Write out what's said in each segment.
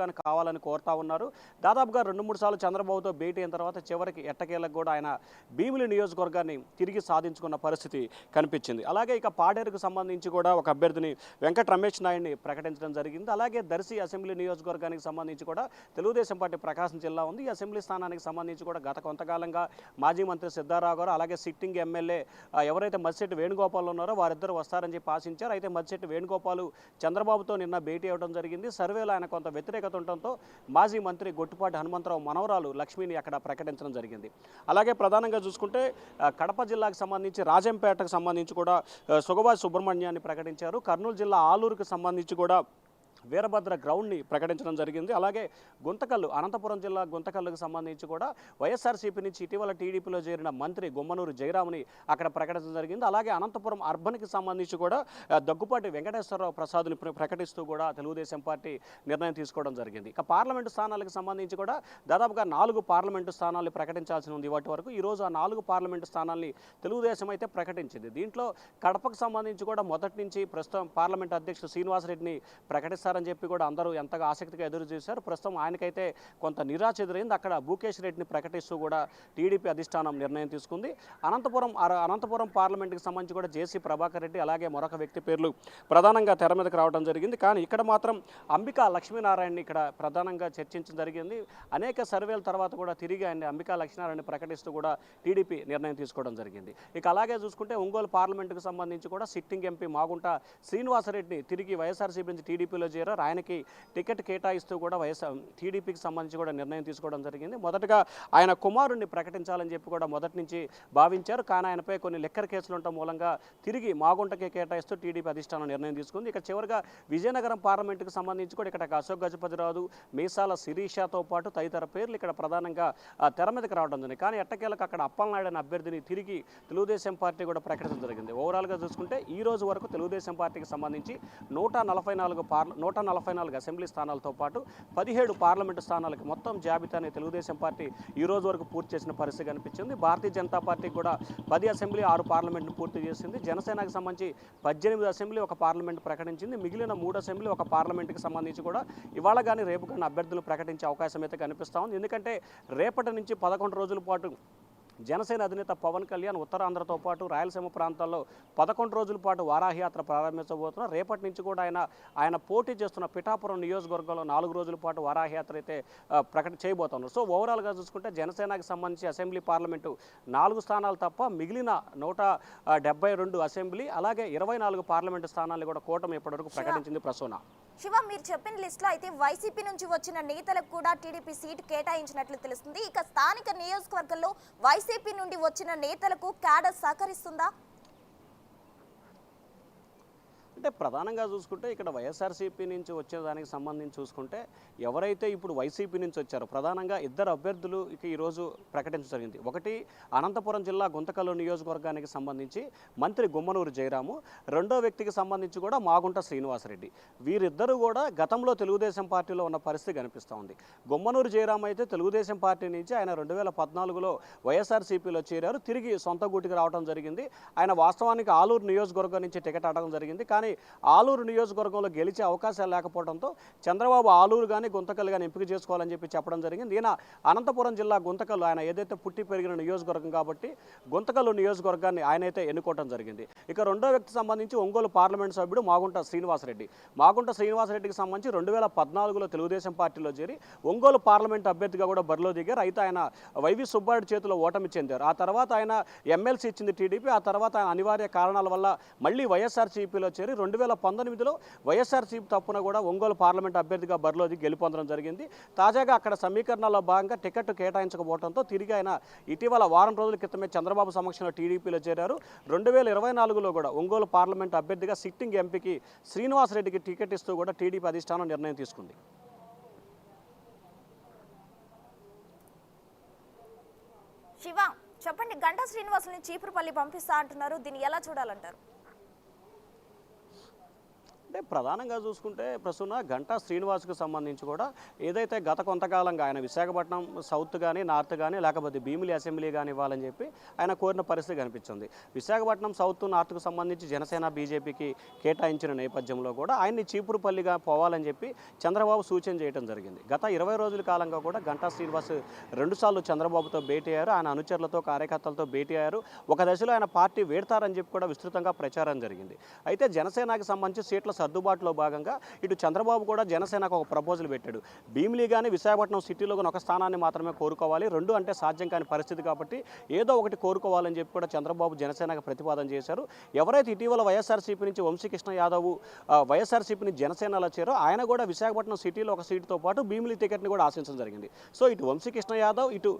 గాని కావాలని కోరుతా ఉన్నారు. దాదాపుగా 2-3 సార్లు చంద్రబాబుతో భేటీ అయిన తర్వాత చివరికి ఎట్టకేలకు కూడా ఆయన భీమిలి నియోజకవర్గాన్ని తిరిగి సాధించుకున్న పరిస్థితి కనిపించింది. అలాగే ఇక పాడేరుకు సంబంధించి కూడా ఒక అభ్యర్థిని వెంకట రమేష్ నాయుడిని ప్రకటించడం జరిగింది. అలాగే దర్శి అసెంబ్లీ నియోజకవర్గానికి సంబంధించి కూడా తెలుగుదేశం పార్టీ ప్రకాశం జిల్లా ఉంది. ఈ అసెంబ్లీ స్థానానికి సంబంధించి కూడా గత కొంతకాలంగా మాజీ మంత్రి సిద్ధారావు గారు అలాగే సిట్టింగ్ ఎమ్మెల్యే ఎవరైతే మద్దిశెట్టి వేణుగోపాల్ ఉన్నారో వారిద్దరు వస్తారని చెప్పి ఆశించారు. అయితే మద్దిశెట్టి వేణుగోపాల్ చంద్రబాబుతో నిన్న భేటీ అవ్వడం జరిగింది. సర్వేలో ఆయన కొంత వ్యతిరేకత ఉండటంతో మాజీ మంత్రి గొట్టిపాటి హనుమంతరావు మనవరాలు లక్ష్మిని అక్కడ ప్రకటించడం జరిగింది. అలాగే ప్రధానంగా చూసుకుంటే కడప జిల్లాకు సంబంధించి రాజంపేటకు సంబంధించి కూడా సుగవాసి సుబ్రహ్మణ్యాన్ని ప్రకటించారు. కర్నూలు జిల్లా ఆలూరుకు సంబంధించి కూడా వీరభద్ర గ్రౌండ్ని ప్రకటించడం జరిగింది. అలాగే గుంతకల్లు అనంతపురం జిల్లా గుంతకల్లుకు సంబంధించి కూడా వైఎస్ఆర్సీపీ నుంచి ఇటీవల టీడీపీలో చేరిన మంత్రి గుమ్మనూరు జయరాముని అక్కడ ప్రకటించడం జరిగింది. అలాగే అనంతపురం అర్బన్కి సంబంధించి కూడా దగ్గుపాటి వెంకటేశ్వరరావు ప్రసాద్ని ప్రకటిస్తూ కూడా తెలుగుదేశం పార్టీ నిర్ణయం తీసుకోవడం జరిగింది. ఇక పార్లమెంటు స్థానాలకు సంబంధించి కూడా దాదాపుగా 4 పార్లమెంటు స్థానాలు ప్రకటించాల్సి ఉంది ఇవాటి వరకు. ఈరోజు ఆ 4 పార్లమెంటు స్థానాల్ని తెలుగుదేశం అయితే ప్రకటించింది. దీంట్లో కడపకు సంబంధించి కూడా మొదటి నుంచి ప్రస్తుతం పార్లమెంటు అధ్యక్షుడు శ్రీనివాసరెడ్డిని ప్రకటిస్తారు అని చెప్పి కూడా అందరూ ఎంతగా ఆసక్తిగా ఎదురు చూశారు. ప్రస్తుతం ఆయనకైతే కొంత నిరాశ ఎదురైంది. అక్కడ భూకేష్ రెడ్డిని ప్రకటిస్తూ కూడా టీడీపీ అధిష్టానం నిర్ణయం తీసుకుంది. అనంతపురం పార్లమెంట్కి సంబంధించి కూడా జేసీ ప్రభాకర్ రెడ్డి అలాగే మరొక వ్యక్తి పేర్లు ప్రధానంగా తెర మీదకి రావడం జరిగింది. కానీ ఇక్కడ మాత్రం అంబికా లక్ష్మీనారాయణని ఇక్కడ ప్రధానంగా చర్చించడం జరిగింది. అనేక సర్వేల తర్వాత కూడా తిరిగి ఆయన అంబికా లక్ష్మీనారాయణని ప్రకటిస్తూ కూడా టీడీపీ నిర్ణయం తీసుకోవడం జరిగింది. ఇక అలాగే చూసుకుంటే ఒంగోలు పార్లమెంటుకు సంబంధించి కూడా సిట్టింగ్ ఎంపీ మాగుంట శ్రీనివాసరెడ్డిని తిరిగి వైఎస్ఆర్సీపీ నుంచి టీడీపీలో ఆయనకి టికెట్ కేటాయిస్తూ కూడా టీడీపీకి సంబంధించి కూడా నిర్ణయం తీసుకోవడం జరిగింది. మొదటగా ఆయన కుమారుణ్ణి ప్రకటించాలని చెప్పి కూడా మొదటి నుంచి భావించారు. కానీ ఆయనపై కొన్ని లెక్కర్ కేసులు ఉండటం మూలంగా తిరిగి మాగుంటకే కేటాయిస్తూ టీడీపీ అధిష్టానం నిర్ణయం తీసుకుంది. ఇక చివరిగా విజయనగరం పార్లమెంటుకు సంబంధించి కూడా ఇక్కడ అశోక్ గజపతిరాజు మీసాల శిరీషతో పాటు తదితర పేర్లు ఇక్కడ ప్రధానంగా తెర మీదకి రావడం జరిగింది. కానీ ఎట్టకేలకు అక్కడ అప్పలనాయుడు అనే అభ్యర్థిని తిరిగి తెలుగుదేశం పార్టీ కూడా ప్రకటించడం జరిగింది. ఓవరాల్గా చూసుకుంటే ఈ రోజు వరకు తెలుగుదేశం పార్టీకి సంబంధించి 144 అసెంబ్లీ స్థానాలతో పాటు 17 పార్లమెంటు స్థానాలకు మొత్తం జాబితాని తెలుగుదేశం పార్టీ ఈ రోజు వరకు పూర్తి చేసిన పరిస్థితి కనిపించింది. భారతీయ జనతా పార్టీ కూడా 10 అసెంబ్లీ 6 పార్లమెంట్ను పూర్తి చేసింది. జనసేనకు సంబంధించి 18 అసెంబ్లీ 1 పార్లమెంట్ ప్రకటించింది. మిగిలిన 3 అసెంబ్లీ 1 పార్లమెంట్కి సంబంధించి కూడా ఇవాళ కానీ రేపు కానీ అభ్యర్థులు ప్రకటించే అవకాశం అయితే కనిపిస్తూ ఉంది. ఎందుకంటే రేపటి నుంచి 11 రోజుల పాటు జనసేన అధినేత పవన్ కళ్యాణ్ ఉత్తరాంధ్రతో పాటు రాయలసీమ ప్రాంతాల్లో 11 రోజుల పాటు వారాహయాత్ర ప్రారంభించబోతున్నారు. రేపటి నుంచి కూడా ఆయన పోటీ చేస్తున్న పిఠాపురం నియోజకవర్గంలో 4 రోజుల పాటు వారాహయాత్ర అయితే చేయబోతున్నారు. సో ఓవరాల్గా చూసుకుంటే జనసేనకు సంబంధించి అసెంబ్లీ పార్లమెంటు 4 స్థానాలు తప్ప మిగిలిన 172 అసెంబ్లీ అలాగే 24 పార్లమెంటు స్థానాలు కూడా కూటమి ఇప్పటివరకు ప్రకటించింది. ప్రసూన శివ, మీరు చెప్పిన లిస్టులో అయితే వైసీపీ నుంచి వచ్చిన నేతలకు కూడా టీడీపీ సీటు కేటాయించినట్లు తెలుస్తుంది. ఇక స్థానిక నియోజకవర్గంలో వైసీపీ నుండి వచ్చిన నేతలకు క్యాడర్ సహకరిస్తుందా? అంటే ప్రధానంగా చూసుకుంటే ఇక్కడ వైఎస్ఆర్సీపీ నుంచి వచ్చేదానికి సంబంధించి చూసుకుంటే ఎవరైతే ఇప్పుడు వైసీపీ నుంచి వచ్చారో ప్రధానంగా 2 అభ్యర్థులు ఇక ఈరోజు ప్రకటించడం జరిగింది. ఒకటి అనంతపురం జిల్లా గుంతకల్లు నియోజకవర్గానికి సంబంధించి మంత్రి గుమ్మనూరు జయరాము, రెండో వ్యక్తికి సంబంధించి కూడా మాగుంట శ్రీనివాసరెడ్డి. వీరిద్దరూ కూడా గతంలో తెలుగుదేశం పార్టీలో ఉన్న పరిస్థితి కనిపిస్తూ ఉంది. గుమ్మనూరు జయరాము అయితే తెలుగుదేశం పార్టీ నుంచి ఆయన 2014లో వైఎస్ఆర్సీపీలో చేరారు. తిరిగి సొంత గూటికి రావడం జరిగింది. ఆయన వాస్తవానికి ఆలూరు నియోజకవర్గం నుంచి టికెట్ అడగడం జరిగింది. కానీ ఆలూరు నియోజకవర్గంలో గెలిచే అవకాశాలు లేకపోవడంతో చంద్రబాబు ఆలూరు కానీ గుంతకల్లు కానీ ఎంపిక చేసుకోవాలని చెప్పి చెప్పడం జరిగింది. ఈయన అనంతపురం జిల్లా గుంతకల్లు ఆయన ఏదైతే పుట్టి పెరిగిన నియోజకవర్గం కాబట్టి గుంతకల్లు నియోజకవర్గాన్ని ఆయన అయితే ఎన్నుకోవడం జరిగింది. ఇక రెండో వ్యక్తి సంబంధించి ఒంగోలు పార్లమెంట్ సభ్యుడు మాగుంట శ్రీనివాసరెడ్డికి సంబంధించి 2014లో తెలుగుదేశం పార్టీలో చేరి ఒంగోలు పార్లమెంట్ అభ్యర్థిగా కూడా బరిలో దిగారు. అయితే ఆయన వైవి సుబ్బారెడ్డి చేతిలో ఓటమి చెందారు. ఆ తర్వాత ఆయన ఎమ్మెల్సీ ఇచ్చింది టీడీపీ. ఆ తర్వాత ఆయన అనివార్య కారణాల వల్ల మళ్ళీ వైఎస్ఆర్సీపీలో చేరి 2019లో వైఎస్ఆర్సీపీ తప్పున కూడా ఒంగోలు పార్లమెంట్ అభ్యర్థిగా బరిలో దిగి గెలుపొందడం జరిగింది. తాజాగా అక్కడ సమీకరణలో భాగంగా టికెట్ కేటాయించకపోవడంతో తిరిగి ఆయన ఇటీవల వారం రోజుల క్రితమే చంద్రబాబు సమక్షంలో టీడీపీలో చేరారు. 2024లో కూడా ఒంగోలు పార్లమెంట్ అభ్యర్థిగా సిట్టింగ్ ఎంపీకి శ్రీనివాసరెడ్డికి టికెట్ ఇస్తూ కూడా టీడీపీ అధిష్టానం నిర్ణయం తీసుకుంది. శివ, చెప్పండి, గంటా శ్రీనివాసుల్ని చీపురుపల్లి పంపిస్తా అంటున్నారు. దీన్ని ఎలా చూడాలంటారు? అంటే ప్రధానంగా చూసుకుంటే ప్రస్తుత గంటా శ్రీనివాస్కి సంబంధించి కూడా ఏదైతే గత కొంతకాలంగా ఆయన విశాఖపట్నం సౌత్ కానీ నార్త్ కానీ లేకపోతే భీమిలి అసెంబ్లీ కానీ ఇవ్వాలని చెప్పి ఆయన కోరిన పరిస్థితి కనిపించింది. విశాఖపట్నం సౌత్ నార్త్కు సంబంధించి జనసేన బీజేపీకి కేటాయించిన నేపథ్యంలో కూడా ఆయన్ని చీపురుపల్లిగా పోవాలని చెప్పి చంద్రబాబు సూచన చేయడం జరిగింది. గత 20 రోజుల కాలంగా కూడా గంటా శ్రీనివాస్ 2 సార్లు చంద్రబాబుతో భేటీ అయ్యారు. ఆయన అనుచరులతో కార్యకర్తలతో భేటీ అయ్యారు. ఒక దశలో ఆయన పార్టీ వేడతారని చెప్పి కూడా విస్తృతంగా ప్రచారం జరిగింది. అయితే జనసేనకి సంబంధించి సీట్ల సర్దుబాటులో భాగంగా ఇటు చంద్రబాబు కూడా జనసేనకు ఒక ప్రపోజల్ పెట్టాడు. భీమిలి కానీ విశాఖపట్నం సిటీలో కానీ ఒక స్థానాన్ని మాత్రమే కోరుకోవాలి, 2 అంటే సాధ్యం కాని పరిస్థితి కాబట్టి ఏదో ఒకటి కోరుకోవాలని చెప్పి కూడా చంద్రబాబు జనసేనకు ప్రతిపాదన చేశారు. ఎవరైతే ఇటీవల వైఎస్ఆర్సీపీ నుంచి వంశీకృష్ణ యాదవ్ వైఎస్ఆర్సీపీ నుంచి జనసేనలో చేరో ఆయన కూడా విశాఖపట్నం సిటీలో ఒక సీటుతో పాటు భీమిలి టికెట్ని కూడా ఆశించడం జరిగింది. సో ఇటు వంశీకృష్ణ యాదవ్ ఇటు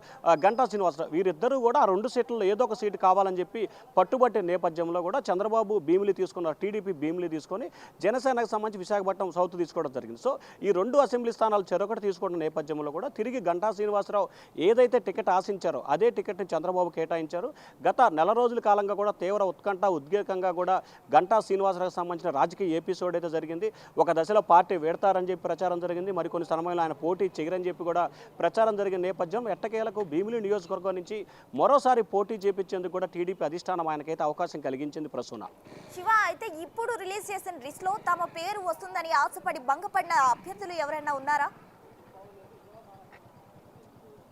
గంటా శ్రీనివాసరావు వీరిద్దరూ కూడా ఆ 2 సీట్లలో ఏదో ఒక సీటు కావాలని చెప్పి పట్టుబట్టే నేపథ్యంలో కూడా చంద్రబాబు భీమిలి తీసుకున్నారు, టీడీపీ భీమిలి తీసుకొని జనసేనకు సంబంధించి విశాఖపట్నం సౌత్ తీసుకోవడం జరిగింది. సో ఈ 2 అసెంబ్లీ స్థానాలు చెరొకటి తీసుకున్న నేపథ్యంలో కూడా తిరిగి గంటా శ్రీనివాసరావు ఏదైతే టికెట్ ఆశించారో అదే టికెట్ని చంద్రబాబు కేటాయించారు. గత నెల రోజుల కాలంగా కూడా తీవ్ర ఉత్కంఠ ఉద్వేగంగా కూడా గంటా శ్రీనివాసరావుకి సంబంధించిన రాజకీయ ఎపిసోడ్ అయితే జరిగింది. ఒక దశలో పార్టీ వేడతారని చెప్పి ప్రచారం జరిగింది, మరికొన్ని సమయంలో ఆయన పోటీ చేయరని చెప్పి కూడా ప్రచారం జరిగిన నేపథ్యం ఎట్టకేలకు భీమిలి నియోజకవర్గం నుంచి మరోసారి పోటీ చేపించేందుకు కూడా టీడీపీ అధిష్టానం ఆయనకైతే అవకాశం కలిగించింది. ప్రసూన శివ, అయితే ఇప్పుడు రిలీజ్ చేసిన లిస్ట్ లో తమ పేరు వస్తుందని ఆశపడి భంగపడిన అభ్యర్థులు ఎవరైనా ఉన్నారా?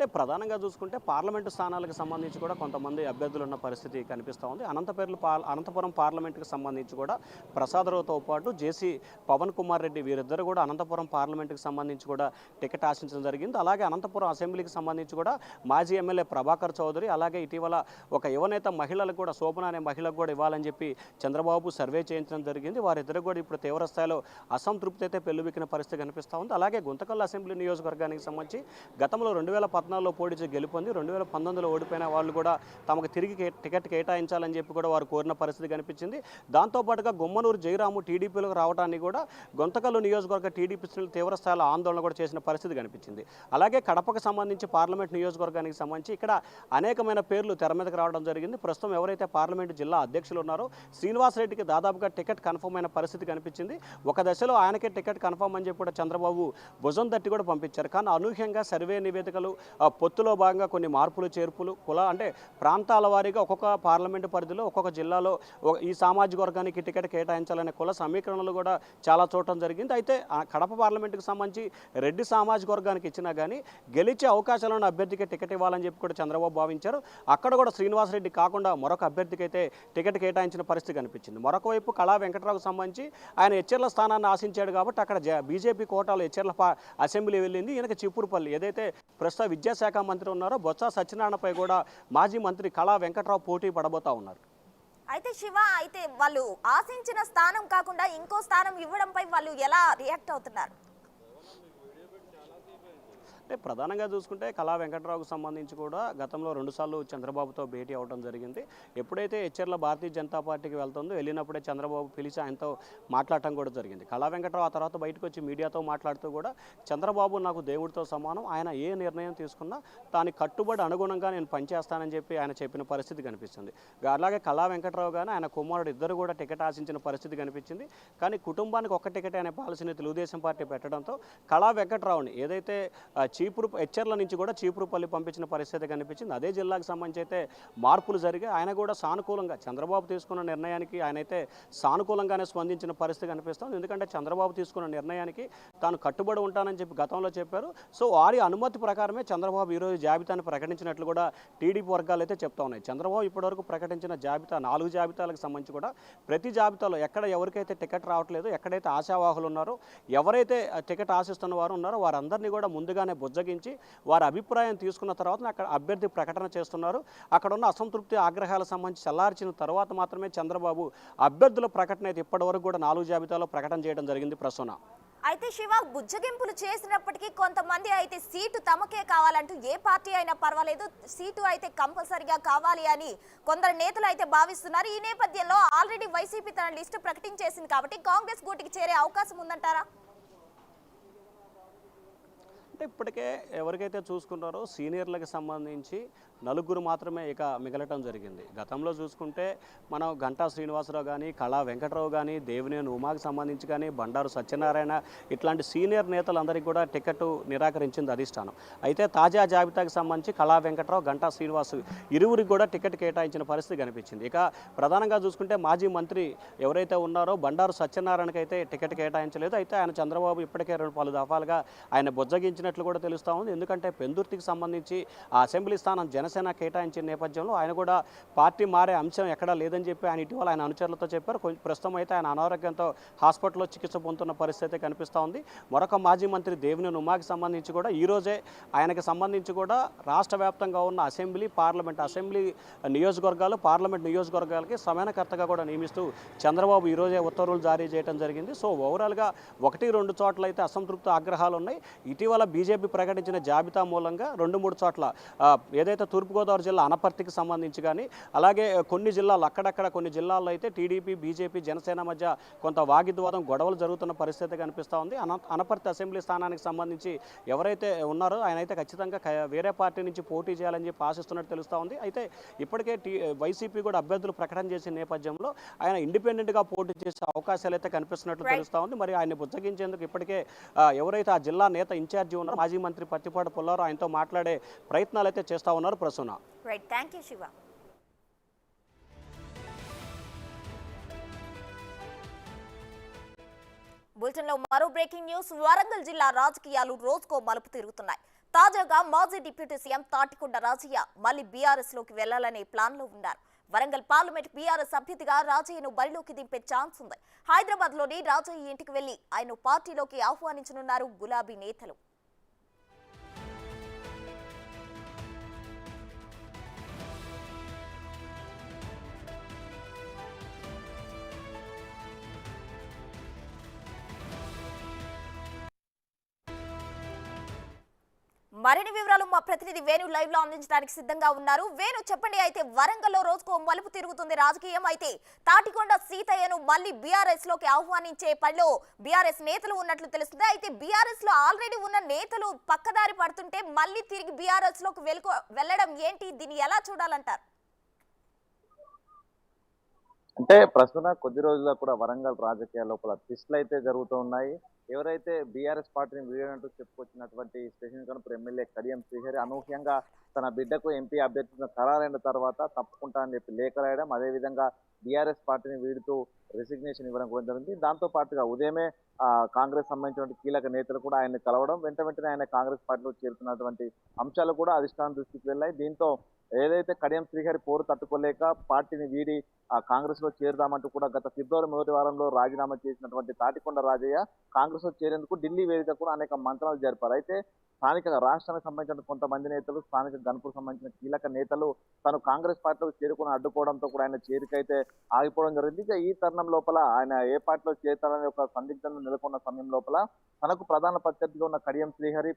అంటే ప్రధానంగా చూసుకుంటే పార్లమెంటు స్థానాలకు సంబంధించి కూడా కొంతమంది అభ్యర్థులు ఉన్న పరిస్థితి కనిపిస్తూ ఉంది. అనంతపురం పార్లమెంటుకు సంబంధించి కూడా ప్రసాదరావుతో పాటు జేసీ పవన్ కుమార్ రెడ్డి వీరిద్దరు కూడా అనంతపురం పార్లమెంటుకు సంబంధించి కూడా టికెట్ ఆశించడం జరిగింది. అలాగే అనంతపురం అసెంబ్లీకి సంబంధించి కూడా మాజీ ఎమ్మెల్యే ప్రభాకర్ చౌదరి, అలాగే ఇటీవల ఒక యువనేత మహిళలకు కూడా శోభన అనే మహిళకు కూడా ఇవ్వాలని చెప్పి చంద్రబాబు సర్వే చేయించడం జరిగింది. వారిద్దరు కూడా ఇప్పుడు తీవ్ర స్థాయిలో అసంతృప్తి అయితే పెళ్లిబిక్కిన పరిస్థితి కనిపిస్తూ ఉంది. అలాగే గుంతకల్ అసెంబ్లీ నియోజకవర్గానికి సంబంధించి గతంలో 2014లో పోటీ గెలుపొంది 2019లో ఓడిపోయిన వాళ్ళు కూడా తమకు తిరిగి టికెట్ కేటాయించాలని చెప్పి కూడా వారు కోరిన పరిస్థితి కనిపించింది. దాంతోపాటుగా గుమ్మనూరు జయరాము టీడీపీలోకి రావడాన్ని కూడా గుంతకల్లు నియోజకవర్గ టీడీపీ శ్రేణులు తీవ్ర స్థాయిలో ఆందోళన కూడా చేసిన పరిస్థితి కనిపించింది. అలాగే కడపకు సంబంధించి పార్లమెంట్ నియోజకవర్గానికి సంబంధించి ఇక్కడ అనేకమైన పేర్లు తెర మీదకి రావడం జరిగింది. ప్రస్తుతం ఎవరైతే పార్లమెంటు జిల్లా అధ్యక్షులు ఉన్నారో శ్రీనివాసరెడ్డికి దాదాపుగా టికెట్ కన్ఫర్మ్ అయిన పరిస్థితి కనిపించింది. ఒక దశలో ఆయనకే టికెట్ కన్ఫర్మ్ అని చెప్పి కూడా చంద్రబాబు భుజం తట్టి కూడా పంపించారు. కానీ అనూహ్యంగా సర్వే నివేదికలు పొత్తులో భాగంగా కొన్ని మార్పులు చేర్పులు అంటే ప్రాంతాల వారీగా ఒక్కొక్క పార్లమెంటు పరిధిలో ఒక్కొక్క జిల్లాలో ఈ సామాజిక వర్గానికి టికెట్ కేటాయించాలనే కుల సమీకరణలు కూడా చాలా చూడటం జరిగింది. అయితే కడప పార్లమెంటుకు సంబంధించి రెడ్డి సామాజిక వర్గానికి ఇచ్చినా కానీ గెలిచే అవకాశాలను అభ్యర్థికి టికెట్ ఇవ్వాలని చెప్పి కూడా చంద్రబాబు భావించారు. అక్కడ కూడా శ్రీనివాసరెడ్డి కాకుండా మరొక అభ్యర్థికి అయితే టికెట్ కేటాయించిన పరిస్థితి కనిపించింది. మరొక వైపు కళా వెంకటరావుకు సంబంధించి ఆయన ఎచ్చెర్ల స్థానాన్ని ఆశించాడు కాబట్టి అక్కడ బీజేపీ కోటాలో ఎచ్చెర్ల అసెంబ్లీ వెళ్ళింది. ఈయనకి చీపురుపల్లి ఏదైతే ప్రస్తుత విద్యాశాఖ మంత్రి ఉన్నారో బొత్స సత్యనారాయణపై కూడా మాజీ మంత్రి కళా వెంకటరావు పోటీ పడబోతా ఉన్నారు. అయితే శివ, అయితే వాళ్ళు ఆశించిన స్థానం కాకుండా ఇంకో స్థానం ఇవ్వడంపై వాళ్ళు ఎలా రియాక్ట్ అవుతున్నారు? అంటే ప్రధానంగా చూసుకుంటే కళా వెంకటరావుకు సంబంధించి కూడా గతంలో 2 సార్లు చంద్రబాబుతో భేటీ అవడం జరిగింది. ఎప్పుడైతే ఎచ్చెర్ల భారతీయ జనతా పార్టీకి వెళ్తుందో వెళ్ళినప్పుడే చంద్రబాబు పిలిచి ఆయనతో మాట్లాడటం కూడా జరిగింది. కళా వెంకటరావు ఆ తర్వాత బయటకు వచ్చి మీడియాతో మాట్లాడుతూ కూడా చంద్రబాబు నాకు దేవుడితో సమానం, ఆయన ఏ నిర్ణయం తీసుకున్నా దానికి కట్టుబడి అనుగుణంగా నేను పనిచేస్తానని చెప్పి ఆయన చెప్పిన పరిస్థితి కనిపిస్తుంది. అలాగే కళా వెంకటరావు కానీ ఆయన కుమారుడు ఇద్దరు కూడా టికెట్ ఆశించిన పరిస్థితి కనిపించింది. కానీ కుటుంబానికి ఒక్క టికెట్ అనే పాలసీని తెలుగుదేశం పార్టీ పెట్టడంతో కళా వెంకటరావుని ఏదైతే ఎచ్చెర్ల నుంచి కూడా చీపురుపల్లి పంపించిన పరిస్థితి కనిపించింది. అదే జిల్లాకు సంబంధించి అయితే మార్పులు జరిగి ఆయన కూడా సానుకూలంగా చంద్రబాబు తీసుకున్న నిర్ణయానికి ఆయనైతే సానుకూలంగానే స్పందించిన పరిస్థితి కనిపిస్తుంది. ఎందుకంటే చంద్రబాబు తీసుకున్న నిర్ణయానికి తాను కట్టుబడి ఉంటానని చెప్పి గతంలో చెప్పారు. సో వారి అనుమతి ప్రకారమే చంద్రబాబు ఈరోజు జాబితాను ప్రకటించినట్లు కూడా టీడీపీ వర్గాలు అయితే చెప్తా ఉన్నాయి. చంద్రబాబు ఇప్పటివరకు ప్రకటించిన జాబితా 4 జాబితాలకు సంబంధించి కూడా ప్రతి జాబితాలో ఎక్కడ ఎవరికైతే టికెట్ రావట్లేదు, ఎక్కడైతే ఆశావాహులు ఉన్నారో, ఎవరైతే టికెట్ ఆశిస్తున్న వారు ఉన్నారో వారందరినీ కూడా ముందుగానే బుజ్జగించి వారి అభిప్రాయం తీసుకున్న తర్వాత అక్కడ అభ్యర్థి ప్రకటన చేస్తున్నారు. అక్కడ ఉన్న అసంతృప్తి ఆగ్రహాలకు సంబంధించి చల్లార్చిన తర్వాత మాత్రమే చంద్రబాబు అభ్యర్థుల ప్రకటన అయితే ఇప్పటివరకు కూడా 4 జాబితాలో ప్రకటన చేయడం జరిగింది. ప్రసూన, అయితే శివ, బుజ్జగింపులు చేసినప్పటికీ కొంతమంది అయితే సీటు తమకే కావాలంటూ ఏ పార్టీ అయినా పర్వాలేదు, సీటు అయితే కంపల్సరిగా కావాలి అని కొందరు నేతలు అయితే భావిస్తున్నారు. ఈ నేపథ్యంలో ఆల్రెడీ వైసీపీ తన లిస్టు ప్రకటించేసింది కాబట్టి కాంగ్రెస్ గూటికి చేరే అవకాశం ఉందంటారా? అంటే ఇప్పటికే ఎవరికైతే చూసుకున్నారో సీనియర్లకు సంబంధించి నలుగురు మాత్రమే ఇక మిగలటం జరిగింది. గతంలో చూసుకుంటే మనం గంటా శ్రీనివాసరావు కానీ, కళా వెంకటరావు కానీ, దేవినేని ఉమాకి సంబంధించి కానీ, బండారు సత్యనారాయణ ఇట్లాంటి సీనియర్ నేతలందరికీ కూడా టికెట్ నిరాకరించింది అధిష్టానం. అయితే తాజా జాబితాకి సంబంధించి కళా వెంకటరావు, గంటా శ్రీనివాస్ ఇరువురికి కూడా టికెట్ కేటాయించిన పరిస్థితి కనిపించింది. ఇక ప్రధానంగా చూసుకుంటే మాజీ మంత్రి ఎవరైతే ఉన్నారో బండారు సత్యనారాయణకి అయితే టికెట్ కేటాయించలేదు. అయితే ఆయన చంద్రబాబు ఇప్పటికే పలు దఫాలుగా ఆయన బుజ్జగించినట్లు కూడా తెలుస్తూ ఉంది. ఎందుకంటే పెందుర్తికి సంబంధించి ఆ అసెంబ్లీ స్థానం జనసేన కేటాయించిన నేపథ్యంలో ఆయన కూడా పార్టీ మారే అంశం ఎక్కడా లేదని చెప్పి ఆయన ఇటీవల ఆయన అనుచరులతో చెప్పారు. ప్రస్తుతం అయితే ఆయన అనారోగ్యంతో హాస్పిటల్లో చికిత్స పొందుతున్న పరిస్థితి కనిపిస్తూ ఉంది. మరొక మాజీ మంత్రి దేవినేని ఉమాకి సంబంధించి కూడా ఈరోజే ఆయనకి సంబంధించి కూడా రాష్ట్ర వ్యాప్తంగా ఉన్న అసెంబ్లీ నియోజకవర్గాలు, పార్లమెంట్ నియోజకవర్గాలకి సమన్వయకర్తగా కూడా నియమిస్తూ చంద్రబాబు ఈరోజే ఉత్తర్వులు జారీ చేయడం జరిగింది. సో ఓవరాల్గా 1-2 చోట్ల అయితే అసంతృప్త ఆగ్రహాలు ఉన్నాయి. ఇటీవల బీజేపీ ప్రకటించిన జాబితా మూలంగా 2-3 చోట్ల ఏదైతే తూర్పుగోదావరి జిల్లా అనపర్తికి సంబంధించి కానీ, అలాగే కొన్ని జిల్లాలు అక్కడక్కడ కొన్ని జిల్లాల్లో అయితే టీడీపీ, బీజేపీ, జనసేన మధ్య కొంత వాగ్వివాదం, గొడవలు జరుగుతున్న పరిస్థితి కనిపిస్తూ ఉంది. అనపర్తి అసెంబ్లీ స్థానానికి సంబంధించి ఎవరైతే ఉన్నారో ఆయన అయితే ఖచ్చితంగా వేరే పార్టీ నుంచి పోటీ చేయాలని చెప్పి ఆశిస్తున్నట్టు తెలుస్తూ ఉంది. అయితే ఇప్పటికే వైసీపీ కూడా అభ్యర్థులు ప్రకటన చేసిన నేపథ్యంలో ఆయన ఇండిపెండెంట్గా పోటీ చేసే అవకాశాలు అయితే కనిపిస్తున్నట్లు తెలుస్తూ ఉంది. మరి ఆయన బుజ్జగించేందుకు ఇప్పటికే ఎవరైతే ఆ జిల్లా నేత ఇన్ఛార్జి ఉన్నారో మాజీ మంత్రి పత్తిపాటి పుల్లారావు ఆయనతో మాట్లాడే ప్రయత్నాలు అయితే చేస్తూ ఉన్నారు Prasuna. Right, thank you Shiva. బులెటిన్లో మరో బ్రేకింగ్ న్యూస్. వరంగల్ జిల్లా రాజకీయాలు రోజుకో మలుపు తిరుగుతున్నాయి. తాజాగా మాజీ డిప్యూటీ సీఎం తాటికొండ రాజయ్య మళ్లీ బీఆర్ఎస్ లోకి వెళ్లాలనే ప్లాన్ లో ఉన్నారు. వరంగల్ పార్లమెంట్ బీఆర్ఎస్ అభ్యర్థిగా రాజయ్యను బరిలోకి దింపే ఛాన్స్ ఉంది. హైదరాబాద్ లోని రాజయ్య ఇంటికి వెళ్లి ఆయన పార్టీలోకి ఆహ్వానించనున్నారు గులాబీ నేతలు. మరిన్ని వివరాలు మా ప్రతినిధి వేణు లైవ్ లో అందించడానికి సిద్ధంగా ఉన్నారు. వేణు, చెప్పండి. అయితే వరంగల్లో రోజుకో మలుపు తిరుగుతుంది రాజకీయం. అయితే తాటికొండ సీతయ్యను మళ్ళీ బీఆర్ఎస్ లోకి ఆహ్వానించే పనిలో బీఆర్ఎస్ నేతలు ఉన్నట్లు తెలుస్తుంది. అయితే బీఆర్ఎస్ లో ఆల్రెడీ ఉన్న నేతలు పక్కదారి పడుతుంటే మళ్ళీ తిరిగి బీఆర్ఎస్ లోకి వెళ్ళడం ఏంటి? దీన్ని ఎలా చూడాలంటారు? అంటే ప్రస్తుతం కొద్ది రోజుల్లో కూడా వరంగల్ రాజకీయాల లోపల ట్విస్టులు అయితే జరుగుతూ ఉన్నాయి. ఎవరైతే బీఆర్ఎస్ పార్టీని వీడనంటూ చెప్పుకొచ్చినటువంటి స్టేషన్ కనుపూర్ ఎమ్మెల్యే కడియం శ్రీహరి అనూహ్యంగా తన బిడ్డకు ఎంపీ అభ్యర్థిగా ఖరారైన తర్వాత తప్పుకుంటా అని చెప్పి లేఖ రాయడం, అదేవిధంగా బీఆర్ఎస్ పార్టీని వీడుతూ రెసిగ్నేషన్ ఇవ్వడం కూడా జరిగింది. దాంతో పాటుగా ఉదయమే కాంగ్రెస్ సంబంధించినటువంటి కీలక నేతలు కూడా ఆయన్ని కలవడం, వెంటనే ఆయన కాంగ్రెస్ పార్టీలో చేరుతున్నటువంటి అంశాలు కూడా అధిష్టానం దృష్టికి వెళ్ళాయి. దీంతో ఏదైతే కడియం శ్రీహరి పోరు తట్టుకోలేక పార్టీని వీడి కాంగ్రెస్ లో చేరుదామంటూ కూడా గత ఫిబ్రవరి మొదటి వారంలో రాజీనామా చేసినటువంటి తాటికొండ రాజయ్య కాంగ్రెస్ లో చేరేందుకు ఢిల్లీ వేదిక కూడా అనేక మంత్రాలు జరిపారు. అయితే స్థానిక రాష్ట్రానికి సంబంధించిన కొంతమంది నేతలు, స్థానిక గన్పూర్ సంబంధించిన కీలక నేతలు తను కాంగ్రెస్ పార్టీలో చేరుకుని అడ్డుకోవడంతో కూడా ఆయన చేరికైతే ఆగిపోవడం జరిగింది. ఇక ఈ తరుణం లోపల ఆయన ఏ పార్టీలో చేరుతారనే ఒక సందిగ్ధంలో నెలకొన్న సమయం లోపల తనకు ప్రధాన ప్రత్యర్థిగా ఉన్న కడియం శ్రీహరి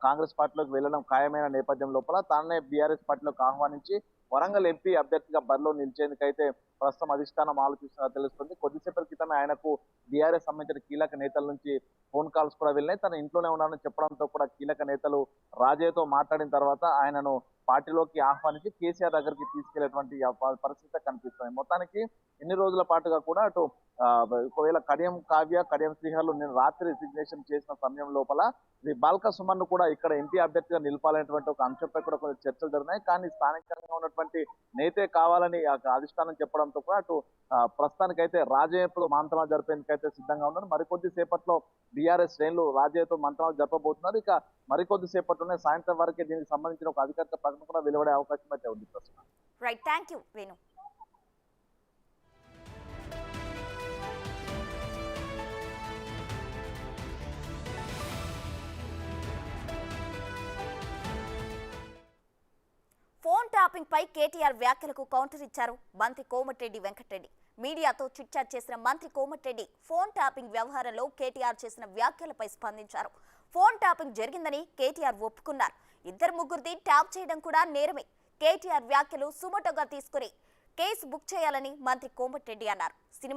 కాంగ్రెస్ పార్టీలోకి వెళ్లడం ఖాయమైన నేపథ్యం లోపల తానే బీఆర్ఎస్ పార్టీలోకి ఆహ్వానించి వరంగల్ ఎంపీ అభ్యర్థిగా బరిలో నిలిచేందుకైతే ప్రస్తుతం అధిష్టానం ఆలోచిస్తున్నా తెలుస్తుంది. కొద్దిసేపటి క్రితమే ఆయనకు బీఆర్ఎస్ సంబంధించిన కీలక నేతల నుంచి ఫోన్ కాల్స్ కూడా వెళ్ళినాయి. తన ఇంట్లోనే ఉన్నానని చెప్పడంతో కూడా కీలక నేతలు రాజయ్యతో మాట్లాడిన తర్వాత ఆయనను పార్టీలోకి ఆహ్వానించి కేసీఆర్ దగ్గరికి తీసుకెళ్లేటువంటి పరిస్థితి కనిపిస్తుంది. మొత్తానికి ఎన్ని రోజుల పాటుగా కూడా అటు ఒకవేళ కడియం కావ్య, కడియం శ్రీహర్లు నేను రాత్రి రిజిగ్నేషన్ చేసిన సమయం లోపల బాల్క సుమన్ ను కూడా ఇక్కడ ఎంపీ అభ్యర్థిగా నిలపాలనేటువంటి ఒక అంశంపై కూడా కొన్ని చర్చలు జరిగినాయి. కానీ స్థానికంగా ఉన్నటువంటి నేతే కావాలని అధిష్టానం చెప్పడంతో కూడా అటు ప్రస్తుతానికైతే రాజయ్యతో మంత్రాలు జరిపేందుకైతే సిద్ధంగా ఉన్నారు. మరికొద్ది సేపట్లో బీఆర్ఎస్ శ్రేణులు రాజయ్యతో మంత్రాలు జరపబోతున్నారు. ఇక మరికొద్ది సేపట్లోనే సాయంత్రం వరకే దీనికి సంబంధించిన ఒక అధికారిక ప్రకటన కూడా వెలువడే అవకాశం అయితే ఉంది ప్రస్తుతం. Right, thank you Venu. Phone tapping పై కేటీఆర్ వ్యాఖ్యలకు కౌంటర్ ఇచ్చారు మంత్రి కోమటిరెడ్డి వెంకటరెడ్డి. మీడియాతో చిట్చాట్ చేసిన మంత్రి కోమటిరెడ్డి ఫోన్ ట్యాపింగ్ వ్యవహారంలో కేటీఆర్ చేసిన వ్యాఖ్యలపై స్పందించారు. ఫోన్ ట్యాపింగ్ జరిగిందని కేటీఆర్ ఒప్పుకున్నారు. 2-3 ట్యాప్ చేయడం కూడా నేరమే. కేటీఆర్ వ్యాఖ్యలు సుమోటోగా తీసుకుని కేసు బుక్ చేయాలని మంత్రి కోమటిరెడ్డి అన్నారు. సినిమా